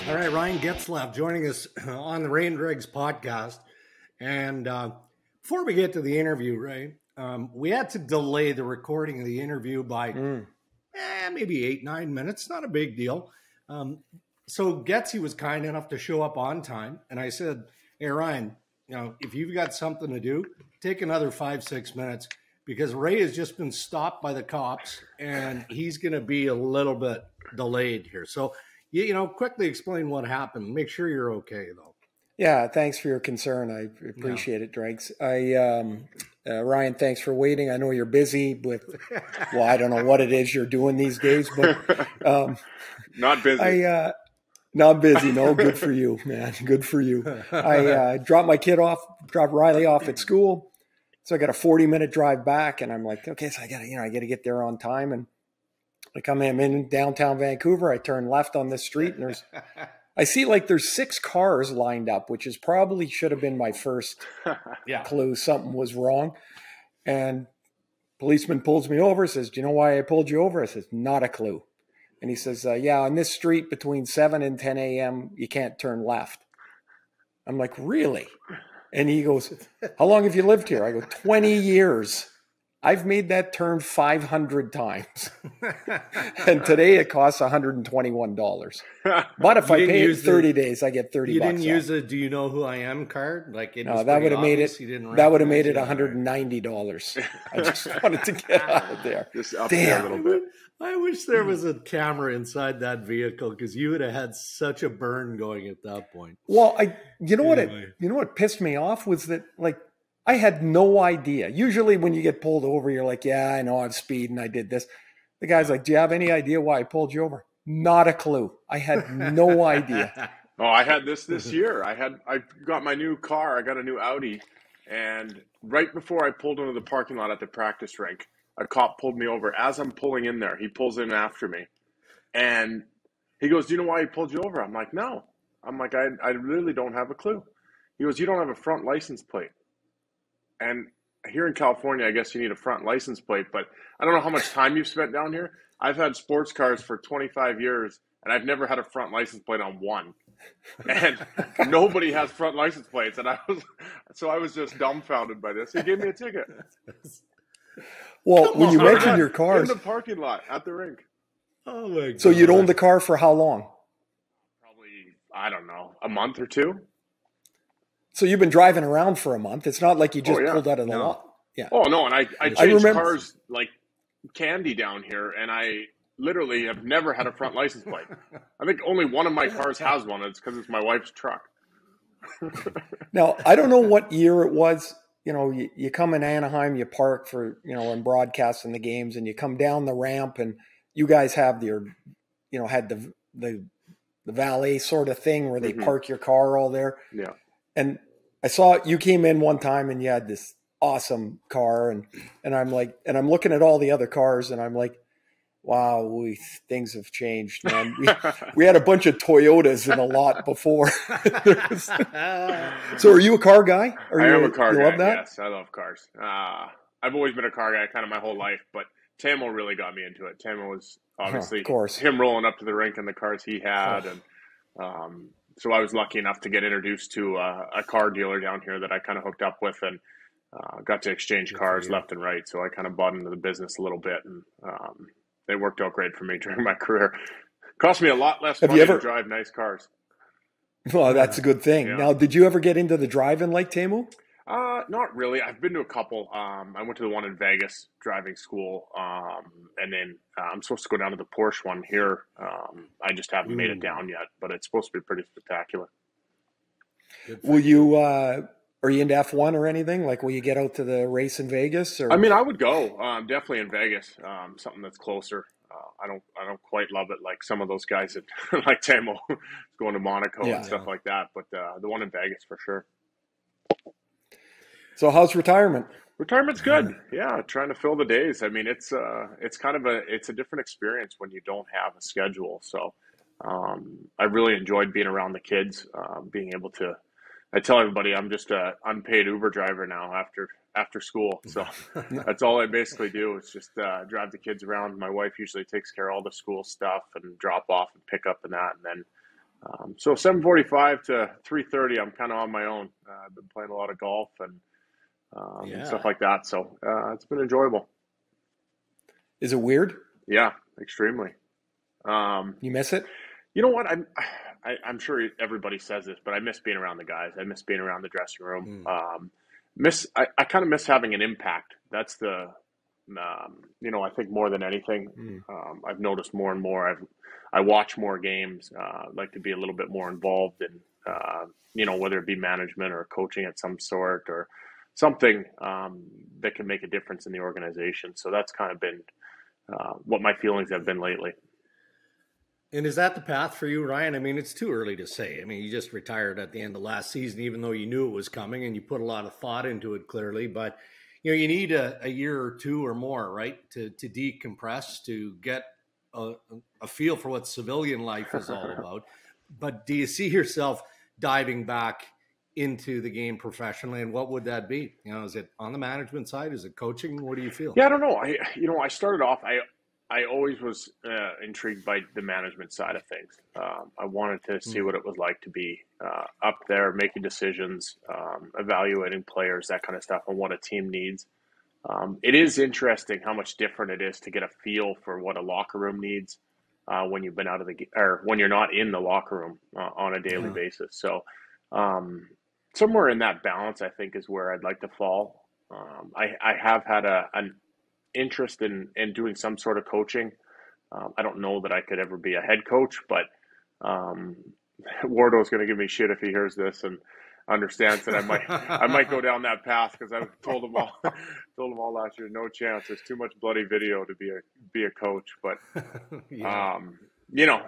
All right, Ryan Getzlaff joining us on the Rain Dregs podcast. And before we get to the interview, Ray, we had to delay the recording of the interview by maybe 8-9 minutes. Not a big deal. So Getzy was kind enough to show up on time. And I said, hey, Ryan, if you've got something to do, take another 5-6 minutes because Ray has just been stopped by the cops and he's going to be a little bit delayed here. So, quickly explain what happened. Make sure you're okay, though. Yeah, thanks for your concern. I appreciate it, Dregs. Ryan, thanks for waiting. I know you're busy with, I don't know what it is you're doing these days, but not busy. Not busy. No, good for you, man. Good for you. I dropped Riley off at school. So I got a 40-minute drive back, and I'm like, okay, so I got to get there on time. And I'm in downtown Vancouver. I turn left on this street, and I see there's 6 cars lined up, which is probably should have been my first clue something was wrong. And policeman pulls me over, says, do you know why I pulled you over? I says, not a clue. And he says, on this street between 7 and 10 a.m., you can't turn left. I'm like, really? And he goes, how long have you lived here? I go, 20 years. I've made that turn 500 times. And today it costs $121. But if I pay it 30 days, I get 30 bucks. You didn't use a do you know who I am card? No, that would have made it $190. I just wanted to get out of there. Just up there a little bit. I wish there was a camera inside that vehicle because you would have had such a burn going at that point. Well, what pissed me off was that I had no idea. Usually when you get pulled over, you're like, yeah, I know I'm speeding. I did this. The guy's like, do you have any idea why I pulled you over? Not a clue. I had no idea. Oh, I had this year. I got my new car. I got a new Audi. And right before I pulled into the parking lot at the practice rink, a cop pulled me over. As I'm pulling in there, he pulls in after me. And he goes, do you know why he pulled you over? I'm like, no. I'm like, I really don't have a clue. He goes, you don't have a front license plate. And here in California, I guess you need a front license plate, but I don't know how much time you've spent down here. I've had sports cars for 25 years, and I've never had a front license plate on one. And nobody has front license plates. And I was just dumbfounded by this. He gave me a ticket. Well, when you mentioned your cars. In the parking lot at the rink. Oh my God. So you'd owned the car for how long? Probably, I don't know, a month or two. So you've been driving around for a month. It's not like you just pulled out of the lot. Yeah. Oh, no. And I changed cars like candy down here, and I literally have never had a front license plate. I think only one of my cars has one. It's because it's my wife's truck. Now, I don't know what year it was. You come in Anaheim, you park for, and broadcasting the games, and you come down the ramp, and you guys have had the valet sort of thing where they park your car all there. Yeah. And I saw you came in one time and you had this awesome car and I'm like, and I'm looking at all the other cars and I'm like, wow, things have changed, man. We had a bunch of Toyotas in the lot before. So are you a car guy? I am a car guy. Love that? Yes, I love cars. I've always been a car guy kind of my whole life, but Tamo really got me into it. Tamo was obviously him rolling up to the rink and the cars he had. And so I was lucky enough to get introduced to a car dealer down here that I kind of hooked up with and got to exchange cars left and right. So I kind of bought into the business a little bit, and they worked out great for me during my career. Cost me a lot less money to drive nice cars. Well, that's a good thing. Yeah. Now, did you ever get into the driving like Tamo? Not really. I've been to a couple. I went to the one in Vegas driving school, and then I'm supposed to go down to the Porsche one here. I just haven't made it down yet, but it's supposed to be pretty spectacular. Will you? Are you into F1 or anything? Like, will you get out to the race in Vegas? Or? I mean, I would go. Definitely in Vegas. Something that's closer. I don't quite love it like some of those guys that like Tamo going to Monaco and stuff like that. But the one in Vegas for sure. So how's retirement? Retirement's good. Yeah, trying to fill the days. I mean, it's kind of it's a different experience when you don't have a schedule. So I really enjoyed being around the kids, being able to. I tell everybody I'm just an unpaid Uber driver now after school. So that's all I basically do is just drive the kids around. My wife usually takes care of all the school stuff and drop off and pick up and that. And then So 7:45 to 3:30, I'm kind of on my own. I've been playing a lot of golf and stuff like that. So it's been enjoyable. Is it weird? Yeah, extremely. You miss it? You know what? I'm sure everybody says this, but I miss being around the guys. I miss being around the dressing room. I kind of miss having an impact. That's the, I think more than anything, I've noticed more and more. I watch more games. Like to be a little bit more involved in, whether it be management or coaching at some sort or something that can make a difference in the organization. So that's kind of been what my feelings have been lately. And is that the path for you, Ryan? I mean, it's too early to say. I mean, you just retired at the end of last season, even though you knew it was coming and you put a lot of thought into it clearly. But, you need a year or two or more, right, to decompress, to get a feel for what civilian life is all about. But do you see yourself diving back into the game professionally, and what would that be? Is it on the management side? Is it coaching? What do you feel? Yeah, I don't know. I started off, I always was intrigued by the management side of things. I wanted to see what it was like to be up there, making decisions, evaluating players, that kind of stuff, and what a team needs. It is interesting how much different it is to get a feel for what a locker room needs when you've been or when you're not in the locker room on a daily basis. So somewhere in that balance, I think, is where I'd like to fall. I have had an interest in doing some sort of coaching. I don't know that I could ever be a head coach, but Wardo's going to give me shit if he hears this and understands that I might go down that path, because I told him all last year, no chance. There's too much bloody video to be a coach. But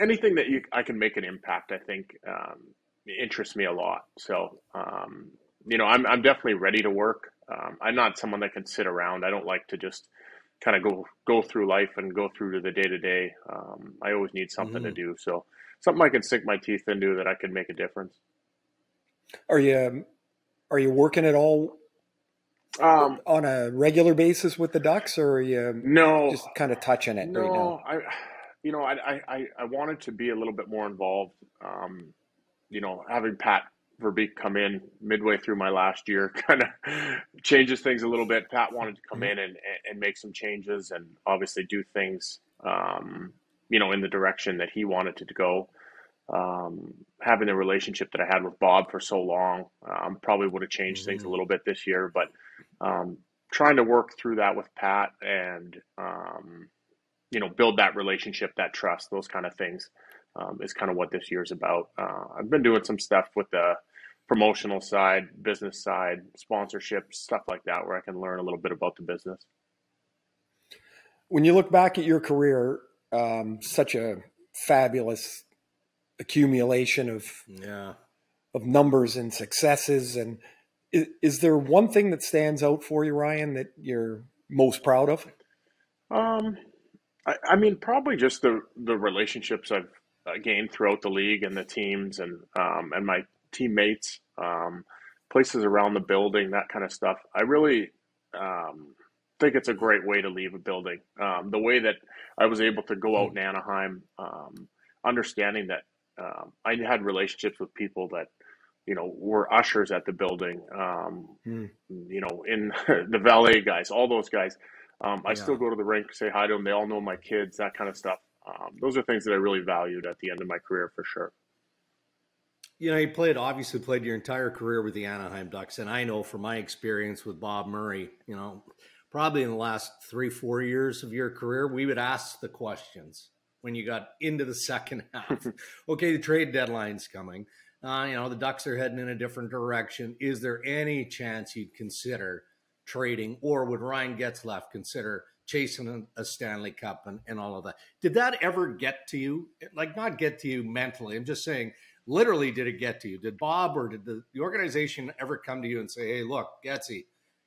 anything that I can make an impact, I think interests me a lot. So I'm definitely ready to work. I'm not someone that can sit around. I don't like to just kind of go through life and go through to the day-to-day. I always need something to do. So something I can sink my teeth into that I can make a difference. Are you working at all on a regular basis with the Ducks, or are you just kind of touching it right now? I wanted to be a little bit more involved. Having Pat Verbeek come in midway through my last year kind of changes things a little bit. Pat wanted to come in and make some changes and obviously do things, in the direction that he wanted it to go. Having the relationship that I had with Bob for so long probably would have changed things a little bit this year, but trying to work through that with Pat and, build that relationship, that trust, those kind of things is kind of what this year's about. I've been doing some stuff with the promotional side, business side, sponsorships, stuff like that, where I can learn a little bit about the business. When you look back at your career, such a fabulous accumulation of numbers and successes, and is there one thing that stands out for you, Ryan, that you're most proud of? I mean, probably just the relationships I've gained throughout the league and the teams and my teammates, places around the building, that kind of stuff. I really think it's a great way to leave a building. The way that I was able to go out in Anaheim, understanding that I had relationships with people that, were ushers at the building, in the valet guys, all those guys. I still go to the rink, say hi to them. They all know my kids, that kind of stuff. Those are things that I really valued at the end of my career, for sure. You obviously played your entire career with the Anaheim Ducks. And I know from my experience with Bob Murray, probably in the last 3-4 years of your career, we would ask the questions when you got into the second half. Okay, the trade deadline's coming. The Ducks are heading in a different direction. Is there any chance you'd consider trading, or would Ryan Getzlaf consider chasing a Stanley Cup and all of that? Did that ever get to you? Like, not get to you mentally. I'm just saying, literally, did it get to you? Did Bob or did the organization ever come to you and say, hey, look, Getsy,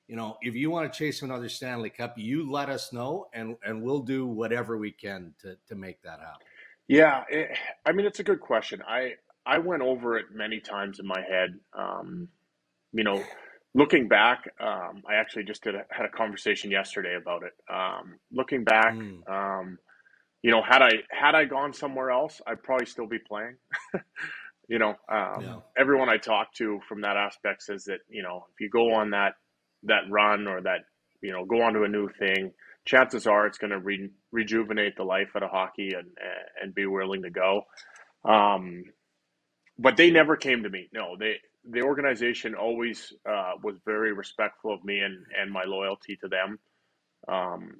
if you want to chase another Stanley Cup, you let us know and we'll do whatever we can to make that happen? Yeah. It's a good question. I went over it many times in my head. Looking back, I actually just had a conversation yesterday about it. Looking back, had I gone somewhere else, I'd probably still be playing. Yeah. Everyone I talk to from that aspect says that, if you go on that run, or that, go on to a new thing, chances are it's going to rejuvenate the life out of hockey, and be willing to go. But they never came to me. No, the organization always was very respectful of me and my loyalty to them. Mm.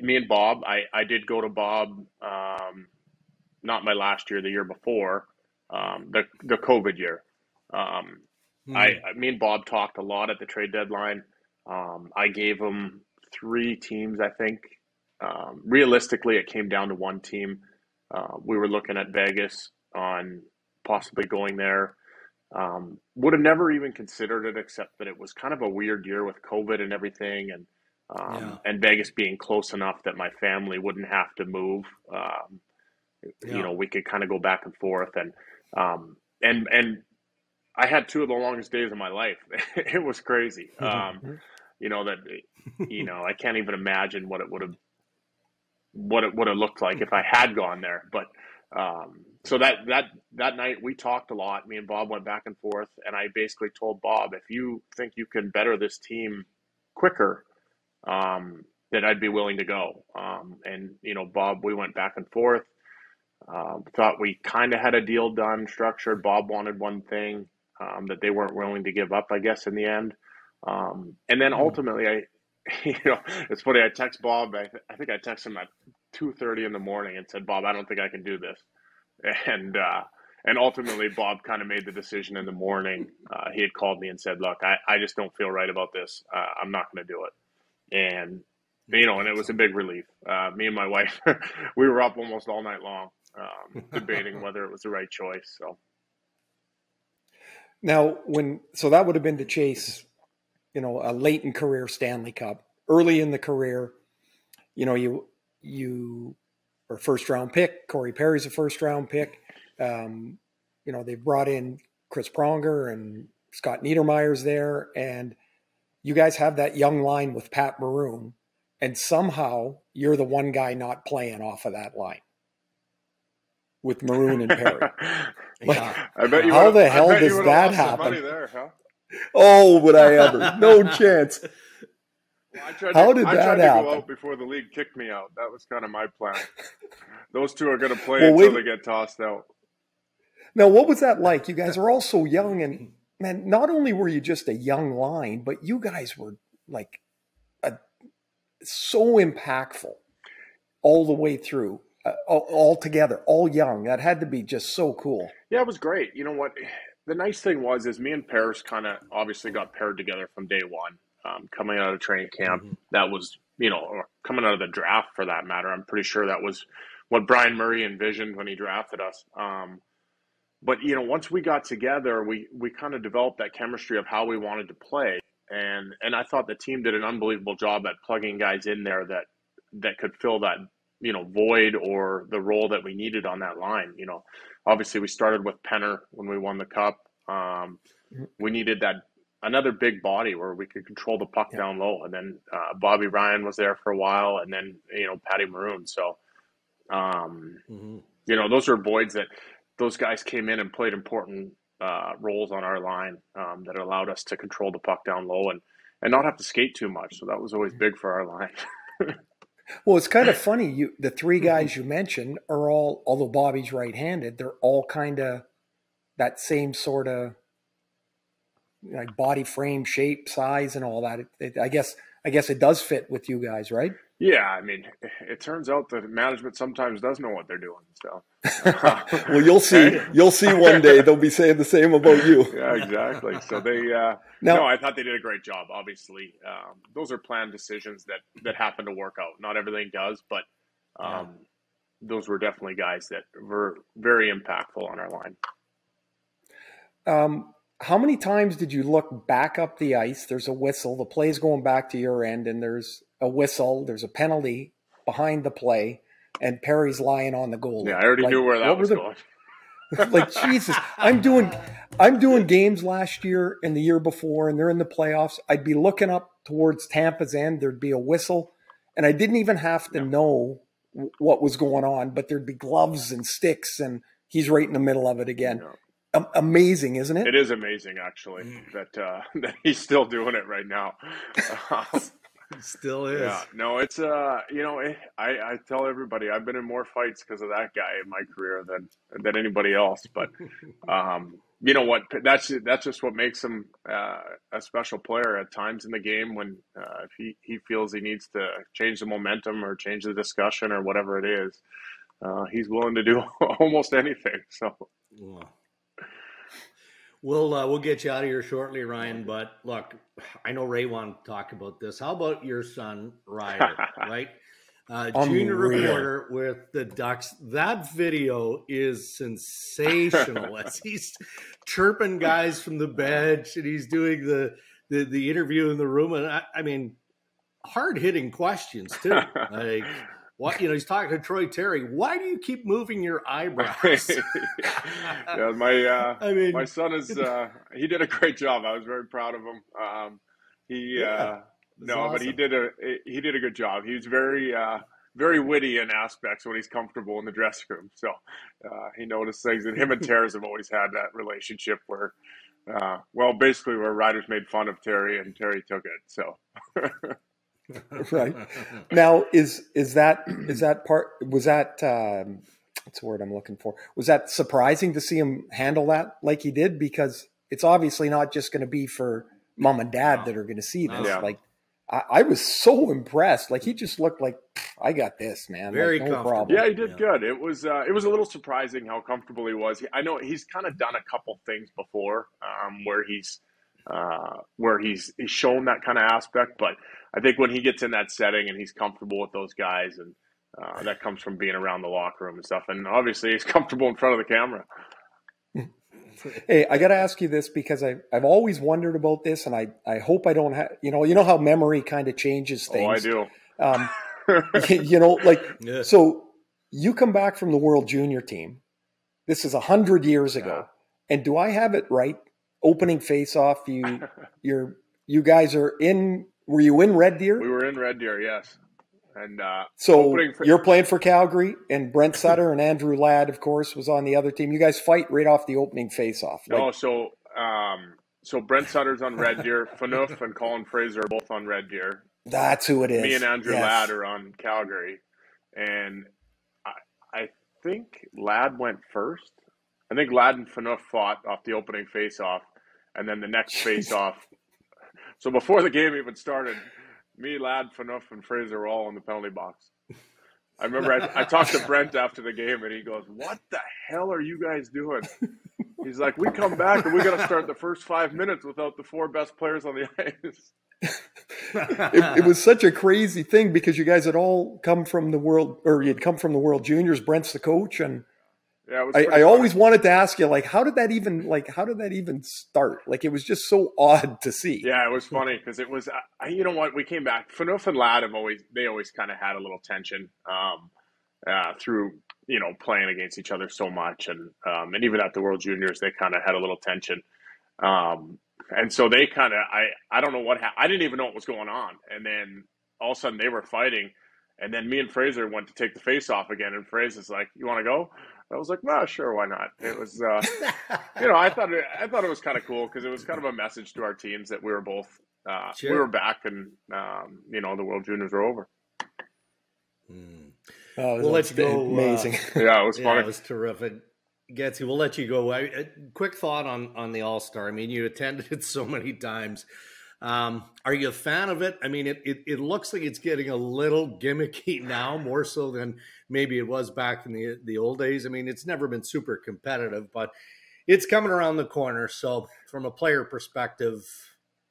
Me and Bob, I did go to Bob, not my last year, the year before, the COVID year. Me and Bob talked a lot at the trade deadline. I gave him 3 teams, I think. Realistically, it came down to 1 team. We were looking at Vegas on possibly going there. Would have never even considered it, except that it was kind of a weird year with COVID and everything, and Vegas being close enough that my family wouldn't have to move. We could kind of go back and forth, and I had 2 of the longest days of my life. It was crazy. I can't even imagine what it would have looked like if I had gone there. But so that night we talked a lot. Me and Bob went back and forth, and I basically told Bob, if you think you can better this team quicker, that I'd be willing to go. Bob, we went back and forth. Thought we kind of had a deal done, structured. Bob wanted one thing that they weren't willing to give up, I guess, in the end. And then ultimately, it's funny. I text Bob. I think I texted him at 2:30 in the morning and said, "Bob, I don't think I can do this." And ultimately, Bob kind of made the decision in the morning. He had called me and said, "Look, I just don't feel right about this. I'm not going to do it." And and it was a big relief. Me and my wife, we were up almost all night long, debating whether it was the right choice. So now, that would have been to chase, a late in career Stanley Cup. Early in the career, you were first round pick. Corey Perry's a first round pick. They brought in Chris Pronger and Scott Niedermayer's there, and you guys have that young line with Pat Maroon. And somehow you're the one guy not playing off of that line with Maroon and Perry. I bet you. How the hell does that happen? There, huh? Oh, would I ever? No chance. Well, I tried How to did that go happen? out before the league kicked me out. That was kind of my plan. Those 2 are going to play until they get tossed out. Now, what was that like? You guys are all so young, and man, not only were you just a young line, but you guys were like so impactful all the way through, all together, all young. That had to be just so cool. Yeah, it was great. You know what? The nice thing is me and Paris kind of obviously got paired together from day one. Coming out of training camp, that was, or coming out of the draft for that matter. I'm pretty sure that was what Brian Murray envisioned when he drafted us. But once we got together, we kind of developed that chemistry of how we wanted to play. And I thought the team did an unbelievable job at plugging guys in there that could fill that, void or the role that we needed on that line. Obviously we started with Penner when we won the cup. We needed another big body where we could control the puck down low. And then Bobby Ryan was there for a while, and then, Patty Maroon. So, those are voids that those guys came in and played important roles on our line that allowed us to control the puck down low and not have to skate too much. So that was always big for our line. Well, it's kind of funny. The 3 guys you mentioned are all, although Bobby's right-handed, they're all kind of that same sort of like body frame, shape, size, and all that. I guess it does fit with you guys, right? Yeah, I mean, it turns out that management sometimes does know what they're doing. So, well, you'll see. You'll see one day they'll be saying the same about you. Yeah, exactly. So they, no, I thought they did a great job. Obviously, those are planned decisions that happen to work out. Not everything does, but those were definitely guys that were very impactful on our line. How many times did you look back up the ice? There's a whistle. The play's going back to your end, and there's a whistle. There's a penalty behind the play, and Perry's lying on the goal. Yeah, I already knew where that was going. Like, Jesus, I'm doing games last year and the year before, and they're in the playoffs. I'd be looking up towards Tampa's end. There'd be a whistle, and I didn't even have to know what was going on, but there'd be gloves and sticks, and he's right in the middle of it again. Amazing, isn't it? It is amazing, actually, that that he's still doing it right now. Still is. Yeah, no, it's I tell everybody I've been in more fights because of that guy in my career than anybody else. But you know what? That's just what makes him a special player at times in the game when if he feels he needs to change the momentum or change the discussion or whatever it is, he's willing to do almost anything. So. We'll get you out of here shortly, Ryan. But look, I know Ray wanted to talk about this. How about your son, Ryder, right? Junior reporter with the Ducks. That video is sensational as he's chirping guys from the bench and he's doing the interview in the room. And I mean, hard-hitting questions too. Like, what, he's talking to Troy Terry. Why do you keep moving your eyebrows? Yeah, my son is he did a great job. I was very proud of him. Awesome. But he did a good job. He was very witty in aspects when he's comfortable in the dressing room. So he noticed things, and him and Terry have always had that relationship where basically where Riders made fun of Terry and Terry took it. So. Right. Now, is that part, was that, what's the word I'm looking for? Was that surprising to see him handle that like he did? Because it's obviously not just going to be for mom and dad that are going to see this. Yeah. Like, I was so impressed. Like, he just looked like, I got this, man. Very like, no problem. Yeah, he did good. It was a little surprising how comfortable he was. I know he's kind of done a couple things before where he's shown that kind of aspect, but I think when he gets in that setting and he's comfortable with those guys, and that comes from being around the locker room and stuff, and obviously he's comfortable in front of the camera. Hey, I got to ask you this because I've always wondered about this, and I hope I don't have, you know how memory kind of changes things. Oh, I do. So you come back from the World Junior team. This is 100 years ago. And do I have it right? Opening face-off, you guys are in. Were you in Red Deer? We were in Red Deer, yes. And so you're playing for Calgary, and Brent Sutter and Andrew Ladd, of course, was on the other team. You guys fight right off the opening face-off. So Brent Sutter's on Red Deer. Phaneuf and Colin Fraser are both on Red Deer. That's who it is. Me and Andrew Ladd are on Calgary, and I think Ladd went first. I think Ladd and Phaneuf fought off the opening face-off, and then the next face-off. So before the game even started, me, Ladd, Phaneuf, and Fraser were all in the penalty box. I remember I talked to Brent after the game, and he goes, "What the hell are you guys doing?" He's like, "We come back, and we got to start the first 5 minutes without the four best players on the ice." It was such a crazy thing because you guys had all come from the World, or you'd come from the World Juniors. Brent's the coach, and yeah, I always wanted to ask you, like, how did that even start? Like, it was just so odd to see. Yeah, it was funny because it was, you know what, we came back. Phaneuf and Ladd always kind of had a little tension through, playing against each other so much. And even at the World Juniors, they kind of had a little tension. And so they kind of, I don't know what happened. I didn't even know what was going on. And then all of a sudden they were fighting. And then me and Fraser went to take the face off again. And Fraser's like, "You want to go?" I was like, "Well, sure, why not?" It was, I thought it was kind of cool because it was kind of a message to our teams that we were both, we were back, and the World Juniors are over. We'll let you go. Amazing. Yeah, it was funny. It was terrific. Getsy, we'll let you go. Quick thought on the All-Star. I mean, you attended it so many times. Are you a fan of it? I mean, it looks like it's getting a little gimmicky now, more so than maybe it was back in the old days. I mean, it's never been super competitive, but it's coming around the corner. So from a player perspective,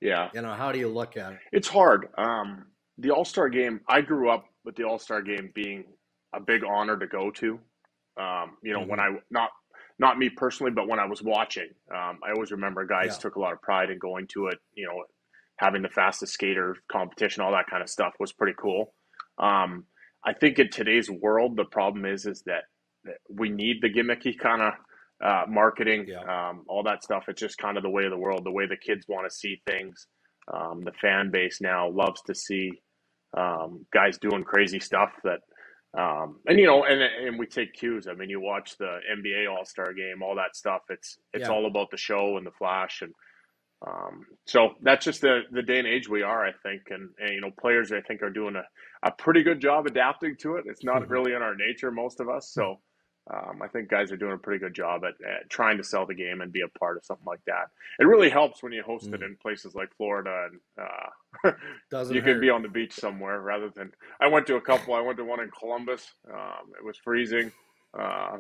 yeah, how do you look at it? It's hard. The All-Star game, I grew up with the All-Star game being a big honor to go to. When I, not me personally, but when I was watching, I always remember guys took a lot of pride in going to it, having the fastest skater competition, all that kind of stuff was pretty cool. I think in today's world, the problem is that we need the gimmicky kind of marketing, all that stuff. It's just kind of the way of the world, the way the kids want to see things. The fan base now loves to see guys doing crazy stuff that And you know, and we take cues. I mean, you watch the NBA All-Star game, all that stuff. It's Yeah. all about the show and the flash, and so that's just the day and age we are, I think. And you know, players I think are doing a pretty good job adapting to it. It's not really in our nature, most of us. So I think guys are doing a pretty good job at trying to sell the game and be a part of something like that. It really helps when you host it in places like Florida, and you can be on the beach somewhere rather than. I went to one in Columbus. It was freezing. I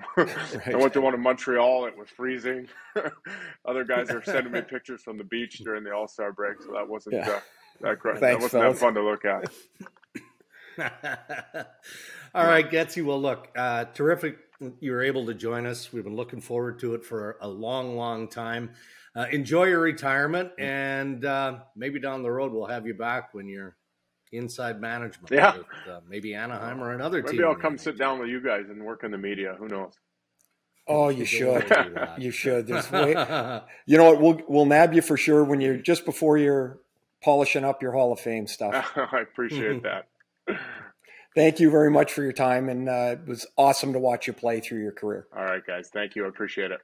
went to one in Montreal. It was freezing. Other guys are sending me pictures from the beach during the All-Star break, so that wasn't that fun to look at. All right, Getsy. Well, look, terrific. You were able to join us. We've been looking forward to it for a long, long time. Enjoy your retirement, and maybe down the road we'll have you back when you're inside management. Yeah, with, maybe Anaheim or another team. Maybe I'll come sit down with you guys and work in the media. Who knows? Oh, you should. You should. There's you know what? We'll nab you for sure when you're just before you're polishing up your Hall of Fame stuff. I appreciate that. Thank you very much for your time, and it was awesome to watch you play through your career. All right, guys. Thank you. I appreciate it.